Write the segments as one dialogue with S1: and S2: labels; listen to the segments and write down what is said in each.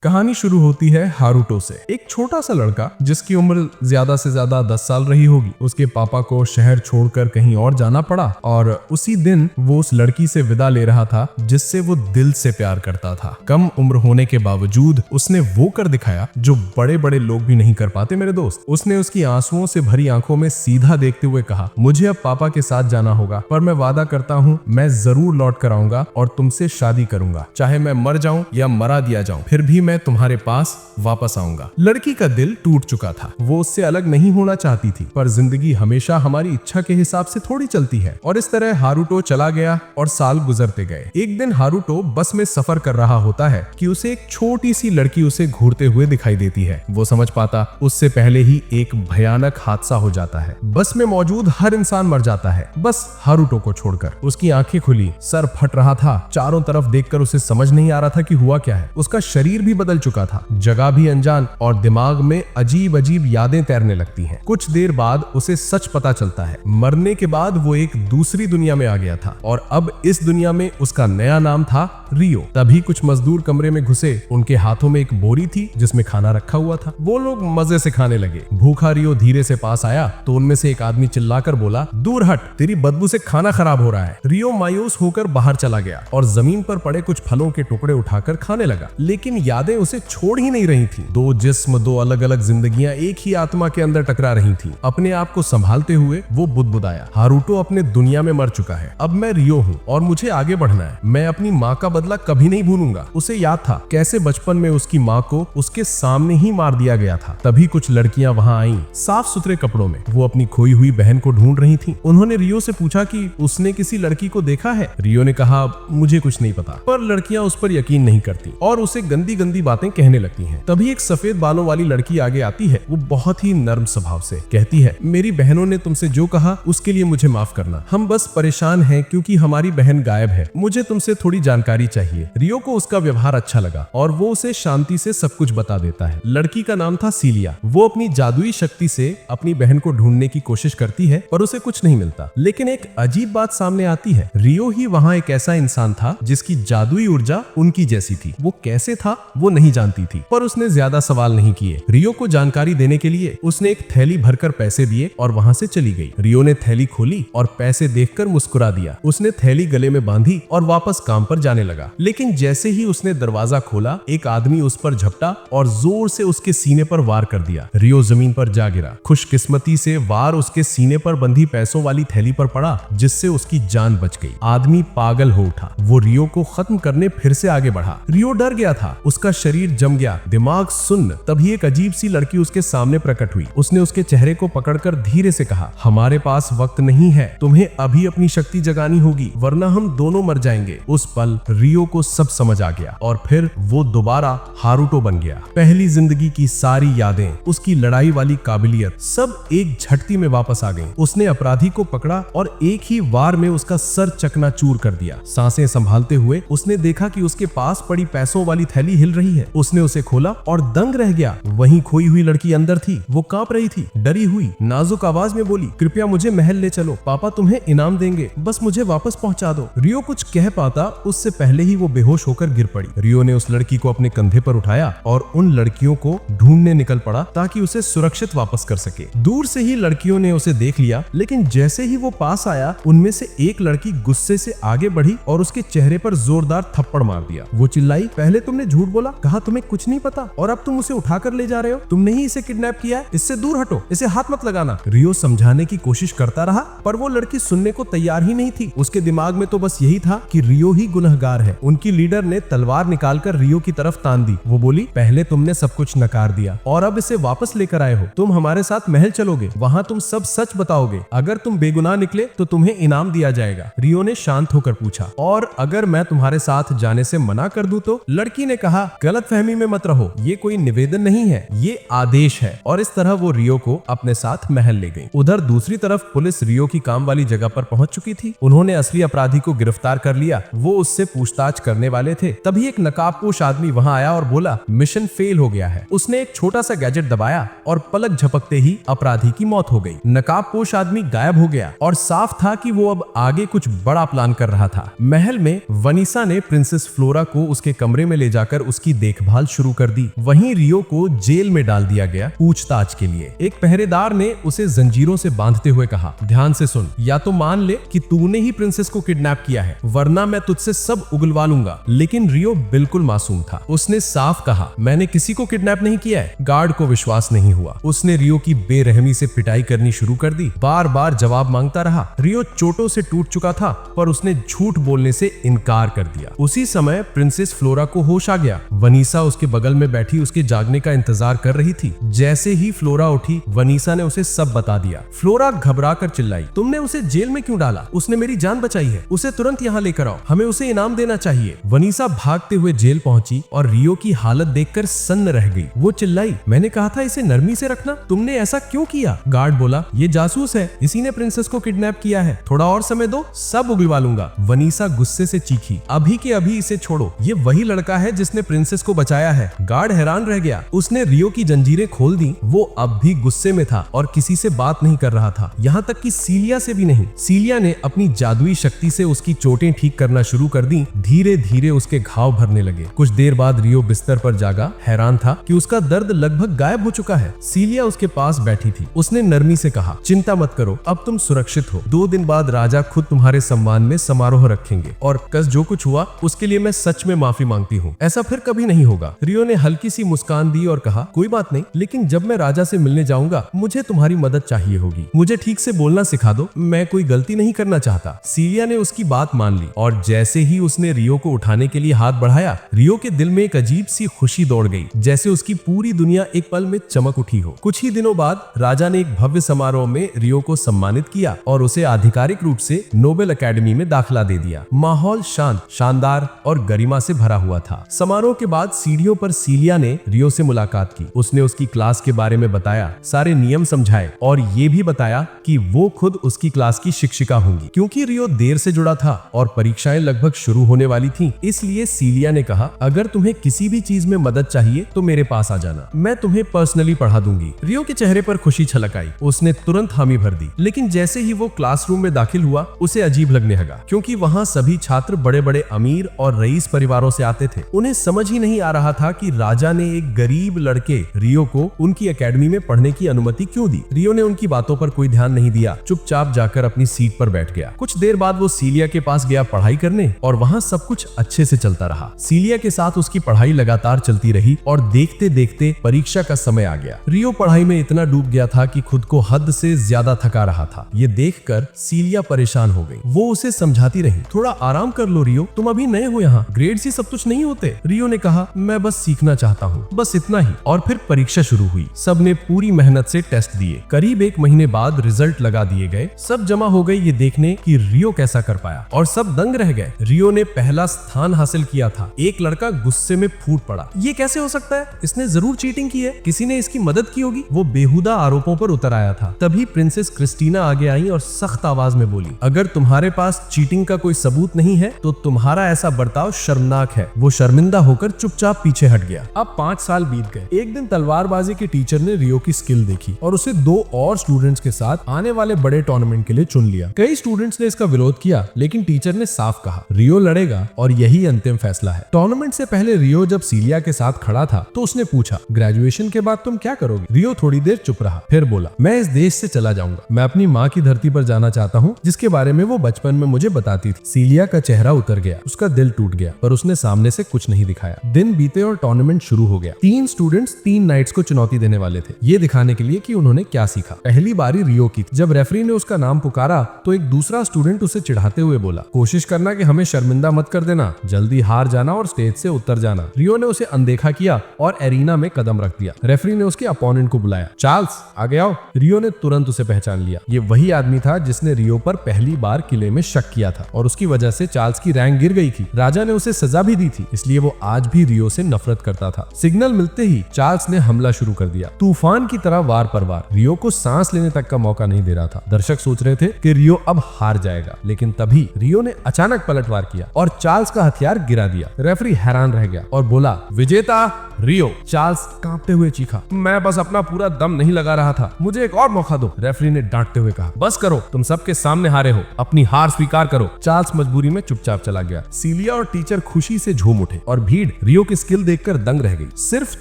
S1: कहानी शुरू होती है हारुतो से। एक छोटा सा लड़का जिसकी उम्र ज्यादा से ज्यादा 10 साल रही होगी। उसके पापा को शहर छोड़कर कहीं और जाना पड़ा और उसी दिन वो उस लड़की से विदा ले रहा था जिससे वो दिल से प्यार करता था। कम उम्र होने के बावजूद उसने वो कर दिखाया जो बड़े बड़े लोग भी नहीं कर पाते मेरे दोस्त। उसने उसकी आंसुओं से भरी आंखों में सीधा देखते हुए कहा, मुझे अब पापा के साथ जाना होगा, पर मैं वादा करता हूँ मैं जरूर लौट कर आऊंगा और तुमसे शादी करूंगा। चाहे मैं मर जाऊं या मरा दिया जाऊं, फिर भी मैं तुम्हारे पास वापस आऊंगा। लड़की का दिल टूट चुका था। वो उससे अलग नहीं होना चाहती थी, पर जिंदगी हमेशा हमारी इच्छा के हिसाब से थोड़ी चलती है। और इस तरह हारुतो चला गया और साल गुजरते गए। एक दिन हारुतो बस में सफर कर रहा होता है कि उसे एक छोटी सी लड़की उसे घूरते हुए दिखाई देती है। वो समझ पाता उससे पहले ही एक भयानक हादसा हो जाता है। बस में मौजूद हर इंसान मर जाता है, बस हारुतो को छोड़कर। उसकी आंखें खुली, सर फट रहा था। चारों तरफ देखकर उसे समझ नहीं आ रहा था कि हुआ क्या है। उसका शरीर भी बदल चुका था, जगह भी अनजान, और दिमाग में अजीब अजीब यादें तैरने लगती हैं। कुछ देर बाद उसे सच पता चलता है। मरने के बाद वो एक दूसरी दुनिया में आ गया था और अब इस दुनिया में उसका नया नाम था रियो। तभी कुछ मजदूर कमरे में घुसे। उनके हाथों में एक बोरी थी जिसमें खाना रखा हुआ था। वो लोग मजे से खाने लगे। भूखा रियो धीरे से पास आया तो उनमें से एक आदमी चिल्लाकर बोला, दूर हट, तेरी बदबू से खाना खराब हो रहा है। रियो मायूस होकर बाहर चला गया और जमीन पर पड़े कुछ फलों के टुकड़े उठाकर खाने लगा। लेकिन यादें उसे छोड़ ही नहीं रही थी। दो जिस्म, दो अलग अलग जिंदगियां एक ही आत्मा के अंदर टकरा रही थी। अपने आप को संभालते हुए वो बुदबुदाया, हारुतो अपने दुनिया में मर चुका है। अब मैं रियो हूँ और मुझे आगे बढ़ना है। मैं अपनी माँ का बदला कभी नहीं भूलूंगा। उसे याद था कैसे बचपन में उसकी माँ को उसके सामने ही मार दिया गया था। तभी कुछ लड़कियां वहां आईं, साफ सुथरे कपड़ों में। वो अपनी खोई हुई बहन को ढूंढ रही थी। उन्होंने रियो से पूछा कि उसने किसी लड़की को देखा है। रियो ने कहा, मुझे कुछ नहीं पता। पर लड़कियां उस पर यकीन नहीं करती और उसे गंदी गंदी बातें कहने लगती हैं। तभी एक सफेद बालों वाली लड़की आगे आती है। वो बहुत ही नर्म स्वभाव से कहती है, मेरी बहनों ने तुमसे जो कहा उसके लिए मुझे माफ करना। हम बस परेशान हैं क्योंकि हमारी बहन गायब है। मुझे तुमसे थोड़ी जानकारी चाहिए। रियो को उसका व्यवहार अच्छा लगा और वो उसे शांति से सब कुछ बता देता है। लड़की का नाम था सीलिया। वो अपनी जादुई शक्ति से अपनी बहन को ढूंढने की कोशिश करती है पर उसे कुछ नहीं मिलता। लेकिन एक अजीब बात सामने आती है। रियो ही वहाँ एक ऐसा इंसान था जिसकी जादुई ऊर्जा उनकी जैसी थी। वो कैसे था वो नहीं जानती थी, पर उसने ज्यादा सवाल नहीं किए। रियो को जानकारी देने के लिए उसने एक थैली भरकर पैसे दिए और वहाँ से चली गई। रियो ने थैली खोली और पैसे देखकर मुस्कुरा दिया। उसने थैली गले में बांधी और वापस काम पर जाने लगा। लेकिन जैसे ही उसने दरवाजा खोला, एक आदमी उस पर झपटा और जोर से उसके सीने पर वार कर दिया। रियो जमीन पर जा गिरा। खुशकिस्मती से वार उसके सीने पर बंधी पैसों वाली थैली पर पड़ा, जिससे उसकी जान बच गई। आदमी पागल हो उठा। वो रियो को खत्म करने फिर से आगे बढ़ा। रियो डर गया था। उसका शरीर जम गया, दिमाग सुन्न। तभी एक अजीब सी लड़की उसके सामने प्रकट हुई। उसने उसके चेहरे को पकड़कर धीरे से कहा, हमारे पास वक्त नहीं है। तुम्हें अभी अपनी शक्ति जगानी होगी, वरना हम दोनों मर जाएंगे। उस पल रियो को सब समझ आ गया और फिर वो दोबारा हारुतो बन गया। पहली जिंदगी की सारी यादें, उसकी लड़ाई वाली काबिलियत, सब एक झटकी में वापस आ गईं। उसने अपराधी को पकड़ा और एक ही वार में उसका सर चकनाचूर कर दिया। सांसें संभालते हुए उसने देखा कि उसके पास पड़ी पैसों वाली थैली हिल रही है। उसने उसे खोला और दंग रह गया। वहीं खोई हुई लड़की अंदर थी। वो कांप रही थी, डरी हुई, नाजुक आवाज में बोली, कृपया मुझे महल ले चलो, पापा तुम्हें इनाम देंगे, बस मुझे वापस पहुंचा दो। रियो कुछ कह पाता उससे पहले ही वो बेहोश होकर गिर पड़ी। रियो ने उस लड़की को अपने कंधे पर उठाया और उन लड़कियों को ढूंढने निकल पड़ा ताकि उसे सुरक्षित वापस कर सके। दूर से ही लड़कियों ने उसे देख लिया, लेकिन जैसे ही वो पास आया, उनमें से एक लड़की गुस्से से आगे बढ़ी और उसके चेहरे पर जोरदार थप्पड़ मार दिया। वो चिल्लाई, पहले तुमने झूठ बोला, कहा तुम्हें कुछ नहीं पता, और अब तुम उसे उठाकर ले जा रहे हो। तुमने ही इसे किडनैप किया है, इससे दूर हटो, इसे हाथ मत लगाना। रियो समझाने की कोशिश करता रहा, पर वो लड़की सुनने को तैयार ही नहीं थी। उसके दिमाग में तो बस यही था कि रियो ही गुनहगार है। उनकी लीडर ने तलवार निकालकर रियो की तरफ तान दी। वो बोली, पहले तुमने सब कुछ नकार दिया और अब इसे वापस लेकर आए हो। तुम हमारे साथ महल चलोगे, वहाँ तुम सब सच बताओगे। अगर तुम बेगुनाह निकले तो तुम्हें इनाम दिया जाएगा। रियो ने शांत होकर पूछा, और अगर मैं तुम्हारे साथ जाने से मना कर दूं तो? लड़की ने कहा, गलतफहमी में मत रहो, ये कोई निवेदन नहीं है, ये आदेश है। और इस तरह वो रियो को अपने साथ महल ले गई। उधर दूसरी तरफ पुलिस रियो की काम वाली जगह पर पहुंच चुकी थी। उन्होंने असली अपराधी को गिरफ्तार कर लिया। वो उससे पूछ पूछताछ करने वाले थे, तभी एक नकाबपोश आदमी वहां आया और बोला मिशन फेल हो गया है। उसने एक छोटा सा गैजेट दबाया और पलक झपकते ही अपराधी की मौत हो गई। नकाबपोश आदमी गायब हो गया और साफ था कि वो अब आगे कुछ बड़ा प्लान कर रहा था। महल में वनीसा ने प्रिंसेस फ्लोरा को उसके कमरे में ले जाकर उसकी देखभाल शुरू कर दी। वहीं रियो को जेल में डाल दिया गया पूछताछ के लिए। एक पहरेदार ने उसे जंजीरों से बांधते हुए कहा, ध्यान से सुन, या तो मान ले कि तूने ही प्रिंसेस को किडनैप किया है, वरना मैं तुझसे सब उगलवा लूंगा। लेकिन रियो बिल्कुल मासूम था। उसने साफ कहा, मैंने किसी को किडनैप नहीं किया है। गार्ड को विश्वास नहीं हुआ। उसने रियो की बेरहमी से पिटाई करनी शुरू कर दी। बार बार जवाब मांगता रहा। रियो चोटों से टूट चुका था, पर उसने झूठ बोलने से इनकार कर दिया। उसी समय प्रिंसेस फ्लोरा को होश आ गया। वनीसा उसके बगल में बैठी उसके जागने का इंतजार कर रही थी। जैसे ही फ्लोरा उठी, वनीसा ने उसे सब बता दिया। फ्लोरा घबरा कर चिल्लाई, तुमने उसे जेल में क्यों डाला? उसने मेरी जान बचाई है। उसे तुरंत यहाँ लेकर आओ, हमें उसे इनाम देना चाहिए। वनीसा भागते हुए जेल पहुंची और रियो की हालत देखकर सन्न रह गई। वो चिल्लाई, मैंने कहा था इसे नरमी से रखना, तुमने ऐसा क्यों किया? गार्ड बोला, ये जासूस है, इसी ने प्रिंसेस को किडनैप किया है। थोड़ा और समय दो, सब उगलवा लूंगा। वनीसा गुस्से से चीखी, अभी के अभी इसे छोड़ो, ये वही लड़का है जिसने प्रिंसेस को बचाया है। गार्ड हैरान रह गया। उसने रियो की जंजीरें खोल दी। वो अब भी गुस्से में था और किसी से बात नहीं कर रहा था, यहाँ तक कि सीलिया से भी नहीं। सीलिया ने अपनी जादुई शक्ति से उसकी चोटें ठीक करना शुरू कर दी। धीरे धीरे उसके घाव भरने लगे। कुछ देर बाद रियो बिस्तर पर जागा, हैरान था कि उसका दर्द लगभग गायब हो चुका है। सीलिया उसके पास बैठी थी। उसने नरमी से कहा, चिंता मत करो, अब तुम सुरक्षित हो। 2 दिन बाद राजा खुद तुम्हारे सम्मान में समारोह रखेंगे और कल जो कुछ हुआ उसके लिए मैं सच में माफी मांगती हूँ। ऐसा फिर कभी नहीं होगा। रियो ने हल्की सी मुस्कान दी और कहा, कोई बात नहीं, लेकिन जब मैं राजा से मिलने जाऊंगा मुझे तुम्हारी मदद चाहिए होगी। मुझे ठीक से बोलना सिखा दो, मैं कोई गलती नहीं करना चाहता। सीलिया ने उसकी बात मान ली और जैसे ही उसने रियो को उठाने के लिए हाथ बढ़ाया, रियो के दिल में एक अजीब सी खुशी दौड़ गई, जैसे उसकी पूरी दुनिया एक पल में चमक उठी हो। कुछ ही दिनों बाद राजा ने एक भव्य समारोह में रियो को सम्मानित किया और उसे आधिकारिक रूप से नोबेल अकेडमी में दाखिला दे दिया। माहौल शांत, शानदार और गरिमा से भरा हुआ था। समारोह के बाद सीढ़ियों पर सीलिया ने रियो से मुलाकात की। उसने उसकी क्लास के बारे में बताया, सारे नियम समझाए और ये भी बताया कि वो खुद उसकी क्लास की शिक्षिका होंगी। क्योंकि रियो देर से जुड़ा था और परीक्षाएं लगभग शुरू होने वाली थीं, इसलिए सीलिया ने कहा, अगर तुम्हें किसी भी चीज में मदद चाहिए तो मेरे पास आ जाना, मैं तुम्हें पर्सनली पढ़ा दूंगी। रियो के चेहरे पर खुशी छलक आई। उसने तुरंत हामी भर दी। लेकिन जैसे ही वो क्लासरूम में दाखिल हुआ, उसे अजीब लगने लगा, क्योंकि वहाँ सभी छात्र बड़े बड़े अमीर और रईस परिवारों से आते थे। उन्हें समझ ही नहीं आ रहा था कि राजा ने एक गरीब लड़के रियो को उनकी एकेडमी में पढ़ने की अनुमति क्यों दी। रियो ने उनकी बातों पर कोई ध्यान नहीं दिया, चुपचाप जाकर अपनी सीट पर बैठ गया। कुछ देर बाद वो सीलिया के पास गया पढ़ाई करने और वहाँ सब कुछ अच्छे से चलता रहा। सीलिया के साथ उसकी पढ़ाई लगातार चलती रही और देखते देखते परीक्षा का समय आ गया। रियो पढ़ाई में इतना डूब गया था कि खुद को हद से ज्यादा थका रहा था। ये देखकर सीलिया परेशान हो गई। वो उसे समझाती रही, थोड़ा आराम कर लो रियो, तुम अभी नए हो यहाँ, ग्रेड्स ही सब कुछ नहीं होते। रियो ने कहा, मैं बस सीखना चाहता हूँ, बस इतना ही। और फिर परीक्षा शुरू हुई। सबने पूरी मेहनत से टेस्ट दिए। करीब 1 महीने बाद रिजल्ट लगा दिए गए। सब जमा हो गए ये देखने कि रियो कैसा कर पाया और सब दंग रह गए। रियो ने पहला स्थान हासिल किया था। एक लड़का गुस्से में फूट पड़ा, ये कैसे हो सकता है, इसने जरूर चीटिंग की है, किसी ने इसकी मदद की होगी। वो बेहुदा आरोपों पर उतर आया था। तभी प्रिंसेस क्रिस्टीना आगे आई और सख्त आवाज में बोली, अगर तुम्हारे पास चीटिंग का कोई सबूत नहीं है तो तुम्हारा ऐसा बर्ताव शर्मनाक है। वो शर्मिंदा होकर चुपचाप पीछे हट गया। अब 5 साल बीत गए। एक दिन तलवारबाजी के टीचर ने रियो की स्किल देखी और उसे 2 और स्टूडेंट्स के साथ आने वाले बड़े टूर्नामेंट के लिए चुन लिया। कई स्टूडेंट्स ने इसका विरोध किया, लेकिन टीचर ने साफ कहा, रियो लड़ेगा और यही अंतिम फैसला है। टूर्नामेंट से पहले रियो जब सीलिया के साथ खड़ा था तो उसने पूछा, ग्रेजुएशन के बाद तुम क्या करोगे? रियो थोड़ी देर चुप रहा, फिर बोला, मैं इस देश से चला जाऊंगा। मैं अपनी माँ की धरती पर जाना चाहता हूँ, जिसके बारे में वो बचपन में मुझे बताती थी। सीलिया का चेहरा उतर गया, उसका दिल टूट गया, पर उसने सामने से कुछ नहीं दिखाया। दिन बीते और टूर्नामेंट शुरू हो गया। 3 स्टूडेंट्स 3 नाइट्स को चुनौती देने वाले थे, ये दिखाने के लिए कि उन्होंने क्या सीखा। पहली बारी रियो की थी। जब रेफरी ने उसका नाम पुकारा तो एक दूसरा स्टूडेंट उसे चिढ़ाते हुए बोला, कोशिश करना कि हमें शर्मिंदा मत कर देना, जल्दी हार जाना और स्टेज से उतर जाना। रियो ने उसे अनदेखा किया और एरिना में कदम रख दिया। रेफरी ने उसके अपोनेंट को बुलाया, चार्ल्स आगे आओ। रियो ने तुरंत उसे पहचान लिया। ये वही आदमी था जिसने रियो पर पहली बार किले में शक किया था और उसकी वजह से चार्ल्स की रैंक गिर गई थी। राजा ने उसे सजा भी दी थी, इसलिए वो आज भी रियो से नफरत करता था। सिग्नल मिलते ही चार्ल्स ने हमला शुरू कर दिया, तूफान की तरह वार पर वार। रियो को सांस लेने तक का मौका नहीं दे रहा था। दर्शक सोच रहे थे कि रियो अब हार जाएगा, लेकिन तभी रियो ने अचानक पलटवार किया और चार्ल्स का हथियार गिरा दिया। रेफरी हैरान रह गया और बोला, विजेता रियो। चार्ल्स कांपते हुए चीखा, मैं बस अपना पूरा दम नहीं लगा रहा था, मुझे एक और मौका दो। रेफरी ने डांटते हुए कहा, बस करो, तुम सबके सामने हारे हो, अपनी हार स्वीकार करो। चार्ल्स मजबूरी में चुपचाप चला गया। सीलिया और टीचर खुशी से झूम उठे और भीड़ रियो की स्किल देखकर दंग रह गई, सिर्फ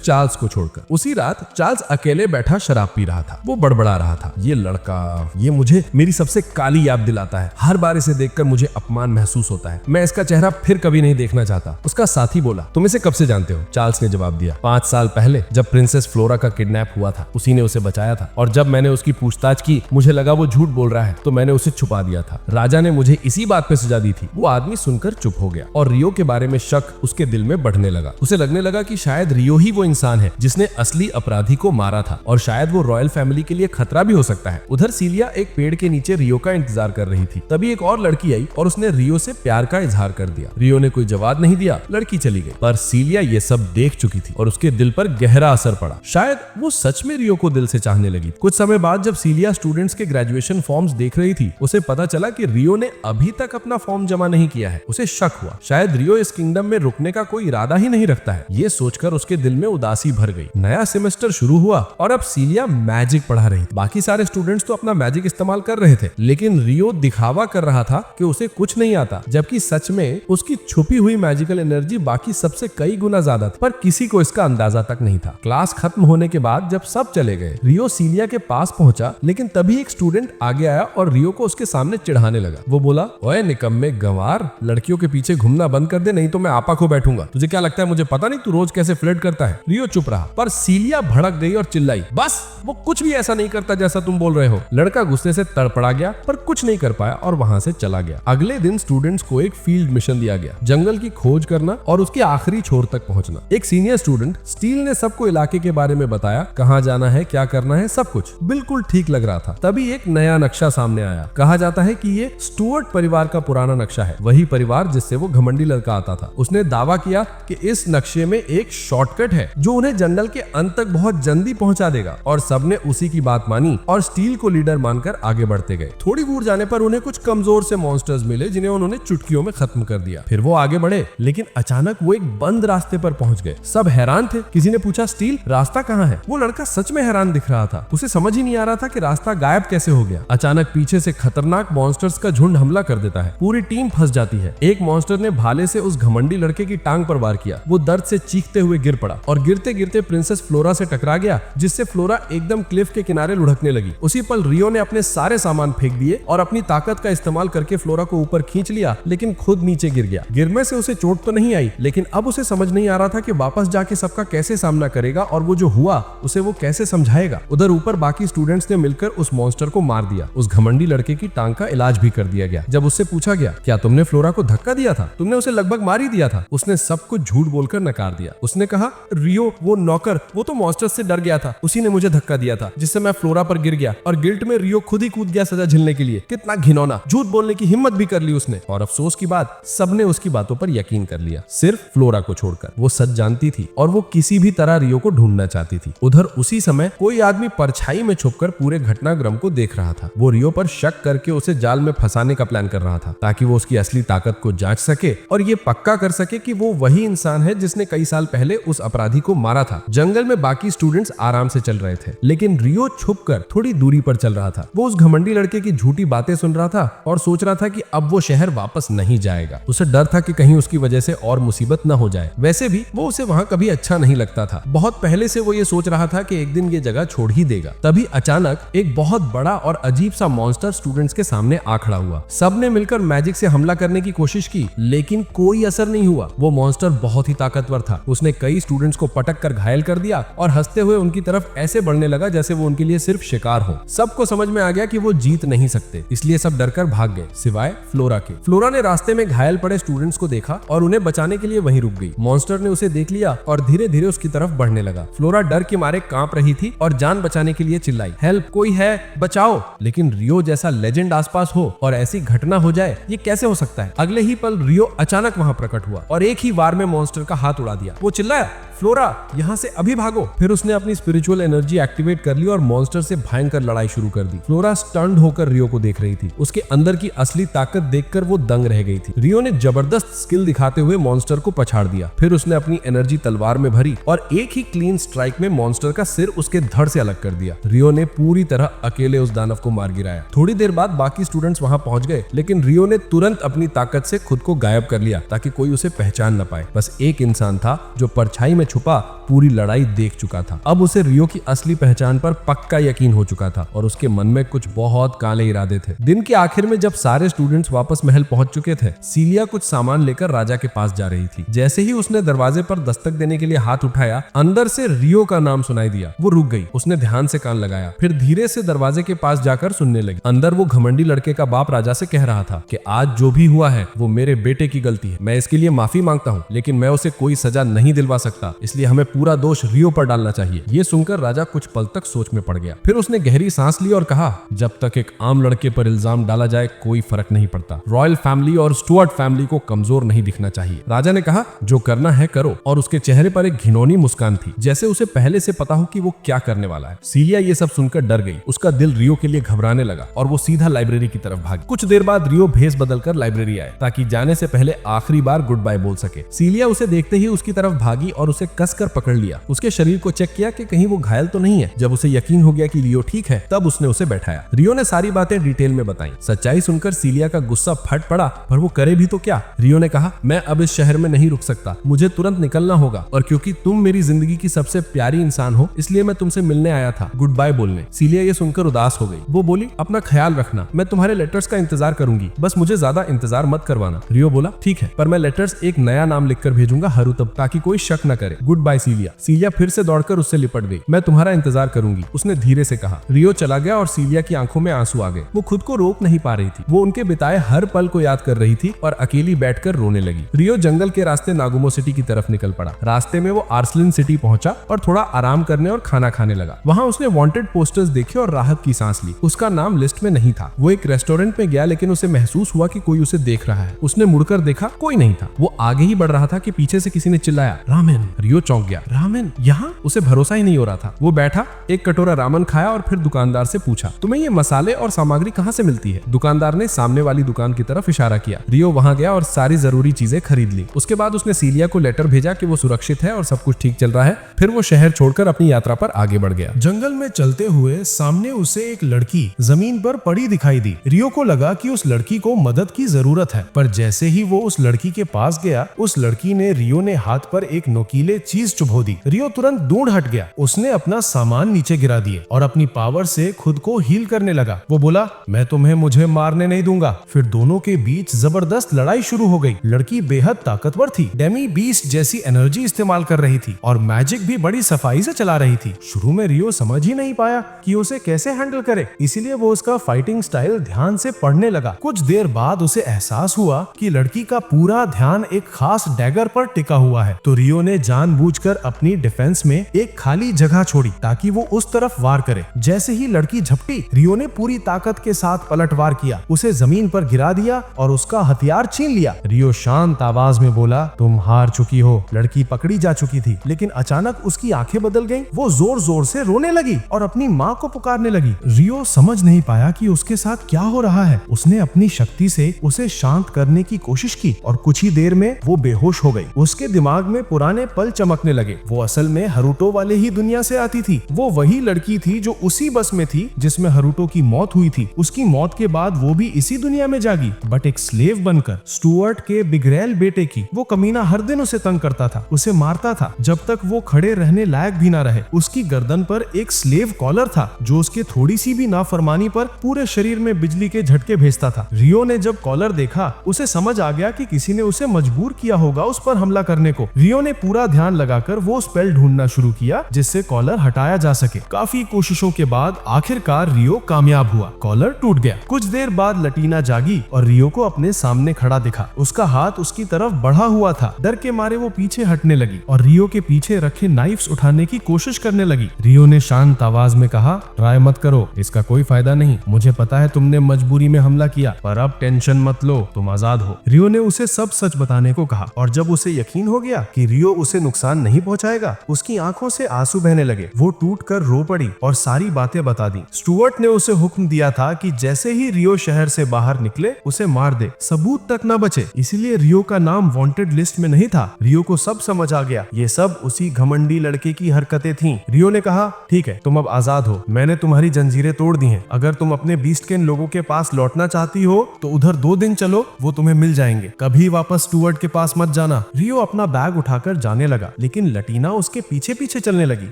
S1: चार्ल्स को छोड़कर। उसी रात चार्ल्स अकेले बैठा शराब पी रहा था। वो बड़बड़ा रहा था, ये लड़का, ये मुझे मेरी सबसे काली याद दिलाता है। हर बार इसे देखकर मुझे अपमान महसूस होता है। मैं इसका चेहरा फिर कभी नहीं देखना चाहता। उसका साथी बोला, तुम इसे कब से जानते हो? चार्ल्स ने जवाब दिया, 5 साल पहले जब प्रिंसेस फ्लोरा का किडनैप हुआ था, उसी ने उसे बचाया था। और जब मैंने उसकी पूछताछ की, मुझे लगा वो झूठ बोल रहा है, तो मैंने उसे छुपा दिया था। राजा ने मुझे इसी बात पे सजा दी थी। वो आदमी सुनकर चुप हो गया और रियो के बारे में शक उसके दिल में बढ़ने लगा। उसे लगने लगा कि शायद रियो ही वो इंसान है जिसने असली अपराधी को मारा था और शायद वो रॉयल फैमिली के लिए खतरा भी हो सकता है। उधर सीलिया एक पेड़ के नीचे रियो का इंतजार कर रही थी। तभी एक और लड़की आई और उसने रियो से प्यार का इजहार कर दिया। रियो ने कोई जवाब नहीं दिया, लड़की चली गई। पर सीलिया ये सब देख चुकी थी और उसके दिल पर गहरा असर पड़ा। शायद वो सच में रियो को दिल से चाहने लगी। कुछ समय बाद जब सीलिया स्टूडेंट्स के ग्रेजुएशन फॉर्म्स देख रही थी, उसे पता चला कि रियो ने अभी तक अपना फॉर्म जमा नहीं किया है। उसे शक हुआ, शायद रियो इस किंगडम में रुकने का कोई इरादा ही नहीं रखता है। ये सोचकर उसके दिल में उदासी भर गई। नया सेमेस्टर शुरू हुआ और अब सीलिया मैजिक पढ़ा रही थी। बाकी सारे स्टूडेंट्स तो अपना मैजिक इस्तेमाल कर रहे थे, लेकिन रियो दिखावा कर रहा था कि उसे कुछ नहीं आता, जबकि सच में उसकी छुपी हुई मैजिकल एनर्जी बाकी सबसे कई गुना ज्यादा थी। पर किसी को इसका अंदाजा तक नहीं था। क्लास खत्म होने के बाद जब सब चले गए, रियो सीलिया के पास पहुंचा, लेकिन तभी एक स्टूडेंट आगे आया और रियो को उसके सामने चिढ़ाने लगा। वो बोला, ओए निकम्मे गंवार, लड़कियों के पीछे घूमना बंद कर दे, नहीं तो मैं आपा को बैठूंगा। तुझे क्या लगता है मुझे पता नहीं तू रोज कैसे फ्लर्ट करता है? रियो चुप रहा, पर सीलिया भड़क गई और चिल्लाई, बस वो कुछ भी ऐसा नहीं करता जैसा तुम बोल रहे हो। लड़का गुस्से से तड़पड़ा गया पर कुछ नहीं कर पाया और वहां से चला गया। अगले दिन स्टूडेंट्स को एक फील्ड मिशन दिया गया, जंगल की खोज करना और उसके आखिरी छोर तक पहुंचना। एक सीनियर स्टूडेंट स्टील ने सबको इलाके के बारे में बताया, कहां जाना है, क्या करना है, सब कुछ बिल्कुल ठीक लग रहा था। तभी एक नया नक्शा सामने आया। कहा जाता है कि ये स्टुअर्ट परिवार का पुराना नक्शा है, वही परिवार जिससे वो घमंडी लड़का आता था। उसने दावा किया कि इस नक्शे में एक शॉर्टकट है जो उन्हें जंगल के अंत तक बहुत जल्दी पहुंचा देगा, और सबने उसी की बात मानी और स्टील को लीडर मानकर आगे बढ़ते गए। थोड़ी दूर जाने पर उन्हें कुछ कमजोर से मॉन्स्टर्स मिले जिन्हें उन्होंने चुटकियों में खत्म कर दिया। फिर वो आगे बढ़े, लेकिन अचानक वो एक बंद रास्ते पर पहुंच गए। सब हैरान थे। किसी ने पूछा, स्टील रास्ता कहाँ है? वो लड़का सच में हैरान दिख रहा था। उसे समझ ही नहीं आ रहा था कि रास्ता गायब कैसे हो गया। अचानक पीछे से खतरनाक मॉन्स्टर्स का झुंड हमला कर देता है। पूरी टीम फंस जाती है। एक मॉन्स्टर ने भाले से उस घमंडी लड़के की टांग पर वार किया। वो दर्द से चीखते हुए गिर पड़ा और गिरते गिरते प्रिंसेस फ्लोरा से टकरा गया, जिससे फ्लोरा एकदम क्लिफ के किनारे लुढ़कने लगी। उसी पल रियो ने अपने सारे सामान फेंक दिए और अपनी ताकत का इस्तेमाल करके फ्लोरा को ऊपर खींच लिया, लेकिन खुद नीचे गिर गया। गिरने से उसे चोट तो नहीं आई, लेकिन अब उसे समझ नहीं आ रहा था कि वापस जाके सबका कैसे सामना करेगा और वो जो हुआ उसे वो कैसे समझाएगा। उधर ऊपर बाकी स्टूडेंट्स ने मिलकर उस मॉन्स्टर को मार दिया। उस घमंडी लड़के की टांग का इलाज भी कर दिया गया। जब उससे पूछा गया, क्या तुमने फ्लोरा को धक्का दिया था? तुमने उसे लगभग मार ही दिया था। उसने सब कुछ झूठ बोलकर नकार दिया। उसने कहा, रियो वो नौकर, वो तो मॉन्स्टर से डर गया था, उसी ने मुझे धक्का दिया था, जिससे मैं फ्लोरा पर गिर गया और गिल्ट में रियो खुद ही कूद गया सजा झेलने के लिए। कितना घिनौना! झूठ बोलने की हिम्मत भी कर ली उसने। और अफसोस की बात, सबने उसकी बातों पर यकीन कर लिया, सिर्फ फ्लोरा को छोड़कर। वो सच जानती थी और वो किसी भी तरह रियो को ढूंढना चाहती थी। उधर उसी समय कोई आदमी परछाई में छुपकर पूरे घटनाक्रम को देख रहा था। वो रियो पर शक करके उसे जाल में फंसाने का प्लान कर रहा था, ताकि वो उसकी असली ताकत को जांच सके और ये पक्का कर सके कि वो वही इंसान है जिसने कई साल पहले उस अपराधी को मारा था। जंगल में बाकी स्टूडेंट्स आराम से चल रहे थे, लेकिन रियो छुपकर थोड़ी दूरी पर चल रहा था। वो उस घमंडी लड़के की झूठी बातें सुन रहा था और सोच रहा था कि अब वो शहर वापस नहीं जाएगा। उसे डर था कि कहीं उसकी वजह से और मुसीबत न हो जाए। वैसे भी वो उसे वहां कभी अच्छा नहीं लगता था। बहुत पहले से वो ये सोच रहा था कि एक दिन ये जगह छोड़ ही देगा। तभी अचानक एक बहुत बड़ा और अजीब सा मॉन्स्टर स्टूडेंट्स के सामने आ खड़ा हुआ। सबने मिलकर मैजिक से हमला करने की कोशिश की, लेकिन कोई असर नहीं हुआ। वो मॉन्स्टर बहुत ही ताकतवर था। उसने कई स्टूडेंट्स को पटक कर घायल कर दिया और हंसते हुए उनकी तरफ ऐसे बढ़ने लगा जैसे वो उनके लिए सिर्फ शिकार हो। सबको समझ में आ गया कि वो जीत नहीं सकते, इसलिए सब डरकर भाग गए, सिवाय फ्लोरा के। फ्लोरा ने रास्ते में घायल पड़े स्टूडेंट्स को देखा और उन्हें बचाने के लिए वहीं रुक गई। मॉन्स्टर ने उसे देख लिया और धीरे धीरे उसकी तरफ बढ़ने लगा। फ्लोरा डर के मारे कांप रही थी और जान बचाने के लिए चिल्लाई, हेल्प, कोई है, बचाओ। लेकिन रियो जैसा लेजेंड आसपास हो और ऐसी घटना हो जाए, ये कैसे हो सकता है? अगले ही पल रियो अचानक वहां प्रकट हुआ और एक ही वार में मॉन्स्टर का हाथ उड़ा दिया। वो चिल्लाया, फ्लोरा यहाँ से अभी भागो। फिर उसने अपनी स्पिरिचुअल एनर्जी एक्टिवेट कर ली और मॉन्स्टर से भयंकर लड़ाई शुरू कर दी। फ्लोरा स्टन्ड होकर रियो को देख रही थी। उसके अंदर की असली ताकत देखकर वो दंग रह गई थी। रियो ने जबरदस्त स्किल दिखाते हुए मॉन्स्टर को पछाड़ दिया। फिर उसने अपनी एनर्जी तलवार में भरी और एक ही क्लीन स्ट्राइक में मॉन्स्टर का सिर उसके धड़ से अलग कर दिया। रियो ने पूरी तरह अकेले उस दानव को मार गिराया। थोड़ी देर बाद बाकी स्टूडेंट्स वहां पहुंच गए, लेकिन रियो ने तुरंत अपनी ताकत से खुद को गायब कर लिया ताकि कोई उसे पहचान न पाए। बस एक इंसान था जो परछाई में छुपा पूरी लड़ाई देख चुका था। अब उसे रियो की असली पहचान पर पक्का यकीन हो चुका था और उसके मन में कुछ बहुत काले इरादे थे। दिन के आखिर में जब सारे स्टूडेंट्स वापस महल पहुंच चुके थे, सीलिया कुछ सामान लेकर राजा के पास जा रही थी। जैसे ही उसने दरवाजे पर दस्तक देने के लिए हाथ उठाया, अंदर से रियो का नाम सुनाई दिया। वो रुक गई। उसने ध्यान से कान लगाया, फिर धीरे से दरवाजे के पास जाकर सुनने लगी। अंदर वो घमंडी लड़के का बाप राजा से कह रहा था कि आज जो भी हुआ है वो मेरे बेटे की गलती है। मैं इसके लिए माफी मांगता हूँ, लेकिन मैं उसे कोई सजा नहीं दिलवा सकता, इसलिए हमें पूरा दोष रियो पर डालना चाहिए। ये सुनकर राजा कुछ पल तक सोच में पड़ गया। फिर उसने गहरी सांस ली और कहा, जब तक एक आम लड़के पर इल्जाम डाला जाए कोई फर्क नहीं पड़ता। रॉयल फैमिली और स्टुअर्ट फैमिली को कमजोर नहीं दिखना चाहिए। राजा ने कहा, जो करना है करो, और उसके चेहरे पर एक घिनौनी मुस्कान थी, जैसे उसे पहले से पता हो कि वो क्या करने वाला है। सीलिया ये सब सुनकर डर गई। उसका दिल रियो के लिए घबराने लगा और वो सीधा लाइब्रेरी की तरफ भागी। कुछ देर बाद रियो भेस बदलकर लाइब्रेरी आए ताकि जाने से पहले आखिरी बार गुड बाय बोल सके। सीलिया उसे देखते ही उसकी तरफ भागी और उसे कसकर पकड़ लिया। उसके शरीर को चेक किया कि कहीं वो घायल तो नहीं है। जब उसे यकीन हो गया कि रियो ठीक है, तब उसने उसे बैठाया। रियो ने सारी बातें डिटेल में बताई। सच्चाई सुनकर सीलिया का गुस्सा फट पड़ा, पर वो करे भी तो क्या। रियो ने कहा, मैं अब इस शहर में नहीं रुक सकता, मुझे तुरंत निकलना होगा, और क्योंकि तुम मेरी जिंदगी की सबसे प्यारी इंसान हो, इसलिए मैं तुमसे मिलने आया था, गुड बाय बोलने। सीलिया ये सुनकर उदास हो गई। वो बोली, अपना ख्याल रखना, मैं तुम्हारे लेटर्स का इंतजार करूंगी, बस मुझे ज्यादा इंतजार मत करवाना। रियो बोला, ठीक है, पर मैं लेटर्स एक नया नाम लिखकर भेजूंगा, हरुतब, ताकि कोई शक न करे। Good bye सीलिया। सीलिया फिर से दौड़कर उससे लिपट गई। मैं तुम्हारा इंतजार करूंगी, उसने धीरे से कहा। रियो चला गया और सीलिया की आंखों में आंसू आ गए। वो खुद को रोक नहीं पा रही थी। वो उनके बिताए हर पल को याद कर रही थी और अकेली बैठकर रोने लगी। रियो जंगल के रास्ते नागुमो सिटी की तरफ निकल पड़ा। रास्ते में वो आर्सलिन सिटी पहुंचा और थोड़ा आराम करने और खाना खाने लगा। वहां उसने वांटेड पोस्टर्स देखे और राहत की सांस ली। उसका नाम लिस्ट में नहीं था। वो एक रेस्टोरेंट में गया, लेकिन उसे महसूस हुआ कि कोई उसे देख रहा है। उसने मुड़कर देखा, कोई नहीं था। वो आगे ही बढ़ रहा था कि पीछे से किसी ने चिल्लाया, रामेन। रियो चौंक गया। रामेन यहाँ? उसे भरोसा ही नहीं हो रहा था। वो बैठा, एक कटोरा रामेन खाया और फिर दुकानदार से पूछा, तुम्हें ये मसाले और सामग्री कहाँ से मिलती है? दुकानदार ने सामने वाली दुकान की तरफ इशारा किया। रियो वहां गया और सारी जरूरी चीजें खरीद ली। उसके बाद उसने सीलिया को लेटर भेजा कि वो सुरक्षित है और सब कुछ ठीक चल रहा है। फिर वो शहर छोड़कर अपनी यात्रा पर आगे बढ़ गया।
S2: जंगल में चलते हुए सामने उसे एक लड़की जमीन पर पड़ी दिखाई दी। रियो को लगा कि उस लड़की को मदद की जरूरत है, पर जैसे ही वो उस लड़की के पास गया, उस लड़की ने रियो ने हाथ पर एक नुकीले चीज चुभो दी। रियो तुरंत दूर हट गया। उसने अपना सामान नीचे गिरा दिए और अपनी पावर से खुद को हील करने लगा। वो बोला, मैं तुम्हें मुझे मारने नहीं दूंगा। फिर दोनों के बीच जबरदस्त लड़ाई शुरू हो गई। लड़की बेहद ताकतवर थी, डेमी बीस्ट जैसी एनर्जी इस्तेमाल कर रही थी और मैजिक भी बड़ी सफाई से चला रही थी। शुरू में रियो समझ ही नहीं पाया कि उसे कैसे हैंडल करे, इसीलिए वो उसका फाइटिंग स्टाइल ध्यान से पढ़ने लगा। कुछ देर बाद उसे एहसास हुआ कि लड़की का पूरा ध्यान एक खास डैगर पर टिका हुआ है, तो रियो ने जानबूझकर अपनी डिफेंस में एक खाली जगह छोड़ी ताकि वो उस तरफ वार करे। जैसे ही लड़की झपटी, रियो ने पूरी ताकत के साथ पलटवार किया, उसे जमीन पर गिरा दिया और उसका हथियार छीन लिया। रियो शांत आवाज में बोला, तुम हार चुकी हो। लड़की पकड़ी जा चुकी थी, लेकिन अचानक उसकी आंखें बदल गईं। वो जोर जोर से रोने लगी और अपनी माँ को पुकारने लगी। रियो समझ नहीं पाया कि उसके साथ क्या हो रहा है। उसने अपनी शक्ति से उसे शांत करने की कोशिश की और कुछ ही देर में वो बेहोश हो गई। उसके दिमाग में पुराने पल चमकने लगे। वो असल में हरुटो वाले ही दुनिया से आती थी। वो वही लड़की थी जो उसी बस में थी जिसमें हरुटो की मौत हुई थी। उसकी मौत के बाद वो भी इसी दुनिया में जागी, बट एक स्लेव बनकर। स्टुअर्ट के बिगड़ैल बेटे की। वो कमीना हर दिन उसे तंग करता था, उसे मारता था जब तक वो खड़े रहने लायक भी ना रहे। उसकी गर्दन पर एक स्लेव कॉलर था जो उसके थोड़ी सी भी नाफरमानी पर पूरे शरीर में बिजली के झटके भेजता था। रियो ने जब कॉलर देखा, उसे समझ आ गया कि किसी ने उसे मजबूर किया होगा उस पर हमला करने को। रियो ने पूरा ध्यान लगाकर वो स्पेल ढूंढना शुरू किया जिससे कॉलर हटाया जा सके। काफी कोशिशों के बाद आखिरकार रियो कामयाब हुआ। कॉलर टूट गया। कुछ देर बाद लटीना जागी और रियो को अपने सामने खड़ा दिखा। उसका हाथ उसकी तरफ बढ़ा हुआ था। डर के मारे वो पीछे हटने लगी और रियो के पीछे रखे नाइफ्स उठाने की कोशिश करने लगी। रियो ने शांत आवाज में कहा, ट्राई मत करो, इसका कोई फायदा नहीं। मुझे पता है तुमने मजबूरी में हमला किया, पर अब टेंशन मत लो, तुम आजाद हो। रियो ने उसे सब सच बताने को कहा और जब उसे यकीन हो गया कि रियो उसे नुकसान नहीं पहुंचाएगा। उसकी आंखों से आंसू बहने लगे। वो टूट कर रो पड़ी और सारी बातें बता दी। स्टुअर्ट ने उसे हुक्म दिया था कि जैसे ही रियो शहर से बाहर निकले उसे मार दे, सबूत तक न बचे। इसीलिए रियो का नाम वांटेड लिस्ट में नहीं था। रियो को सब समझ आ गया, ये सब उसी घमंडी लड़के की हरकतें थीं। रियो ने कहा, ठीक है, तुम अब आजाद हो, मैंने तुम्हारी जंजीरें तोड़ दी हैं। अगर तुम अपने बीस्ट के लोगों के पास लौटना चाहती हो तो उधर 2 दिन चलो, वो तुम्हें मिल जाएंगे। कभी वापस स्टुअर्ट के पास मत जाना। रियो अपना बैग उठाकर जाने लगा, लेकिन लटीना उसके पीछे पीछे चलने लगी।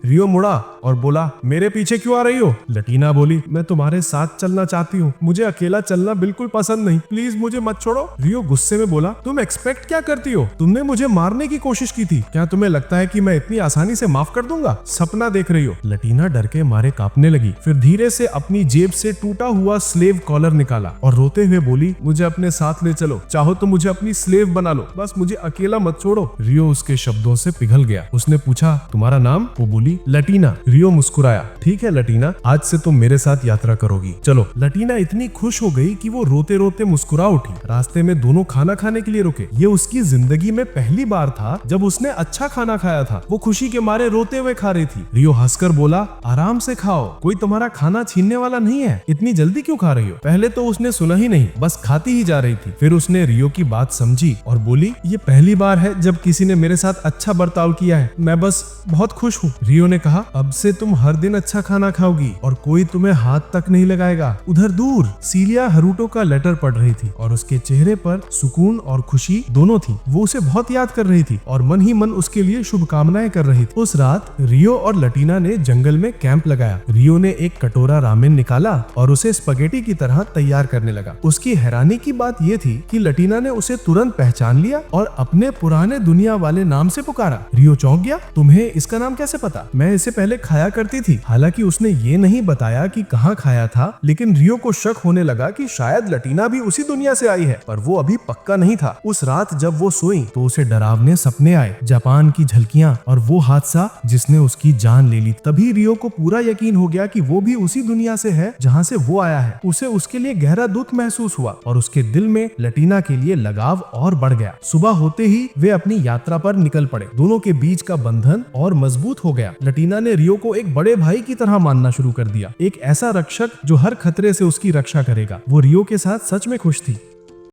S2: रियो मुड़ा और बोला, मेरे पीछे क्यों आ रही हो? लटीना बोली, मैं तुम्हारे साथ चलना चाहती हूँ, मुझे अकेला चलना बिल्कुल पसंद नहीं, प्लीज मुझे मत छोड़ो। रियो गुस्से में बोला, तुम एक्सपेक्ट क्या करती हो? तुमने मुझे मारने की कोशिश की थी, क्या तुम्हें लगता है कि मैं इतनी आसानी से माफ कर दूंगा? सपना देख रही हो। लटीना डर के मारे कांपने लगी, फिर धीरे से अपनी जेब से टूटा हुआ स्लेव कॉलर निकाला और रोते हुए बोली, मुझे अपने साथ ले चलो, चाहो तो मुझे अपनी स्लेव बना लो, बस मुझे अकेला मत छोड़ो। रियो उसके शब्दों से पिघल गया। उसने पूछा, तुम्हारा नाम? वो बोली, लटीना। रियो मुस्कुराया, ठीक है लटीना, आज से तुम मेरे साथ यात्रा करोगी, चलो। लटीना इतनी खुश हो गई कि वो रोते रोते मुस्कुरा उठी। रास्ते में दोनों खाना खाने के लिए रुके। ये उसकी जिंदगी में पहली बार था जब उसने अच्छा खाना खाया था। वो खुशी के मारे रोते हुए खा रही थी। रियो हंसकर बोला, आराम से खाओ, कोई तुम्हारा खाना छीनने वाला नहीं है, इतनी जल्दी क्यों खा रही हो? पहले तो उसने सुना ही नहीं, बस खाती ही जा रही थी। फिर उसने रियो की बात समझी और बोली, ये पहली बार है जब किसी ने मेरे साथ अच्छा बर्ताव किया है, मैं बस बहुत खुश हूँ। रियो ने कहा, अब से तुम हर दिन अच्छा खाना खाओगी और कोई तुम्हें हाथ तक नहीं लगाएगा। उधर दूर सीलिया हरूटो का लेटर पढ़ रही थी और उसके चेहरे पर सुकून और खुशी दोनों थी। वो उसे बहुत याद कर रही थी और मन ही मन उसके लिए शुभकामनाएं कर रही थी। उस रात रियो और लटीना ने जंगल में कैंप लगाया। रियो ने एक कटोरा रामेन निकाला और उसे स्पगेटी की तरह तैयार करने लगा। उसकी हैरानी की बात यह थी कि लटीना ने उसे तुरंत पहचान लिया और अपने पुराने दुनिया वाले नाम से पुकारा। रियो चौंक गया, तुम्हें इसका नाम कैसे पता? मैं इसे पहले खाया करती थी। हालांकि उसने ये नहीं बताया कि कहाँ खाया था, लेकिन रियो को शक होने लगा कि शायद लटीना भी उसी दुनिया से आई है, पर वो अभी पक्का नहीं था। उस रात जब वो सोई तो उसे डरावने सपने आए, जापान की झलकियां और वो हादसा जिसने उसकी जान ले ली। तभी रियो को पूरा यकीन हो गया कि वो भी उसी दुनिया से है जहाँ से वो आया है। उसे उसके लिए गहरा दुख महसूस हुआ और उसके दिल में लटीना के लिए लगाव और बढ़ गया। सुबह होते ही वे अपनी यात्रा पर निकल पड़े। दोनों के बीच का बंधन और मजबूत हो गया। लटीना ने रियो को एक बड़े भाई की तरह मानना शुरू कर दिया, एक ऐसा रक्षक जो हर खतरे से उसकी रक्षा करेगा। वो रियो के साथ सच में खुश थी।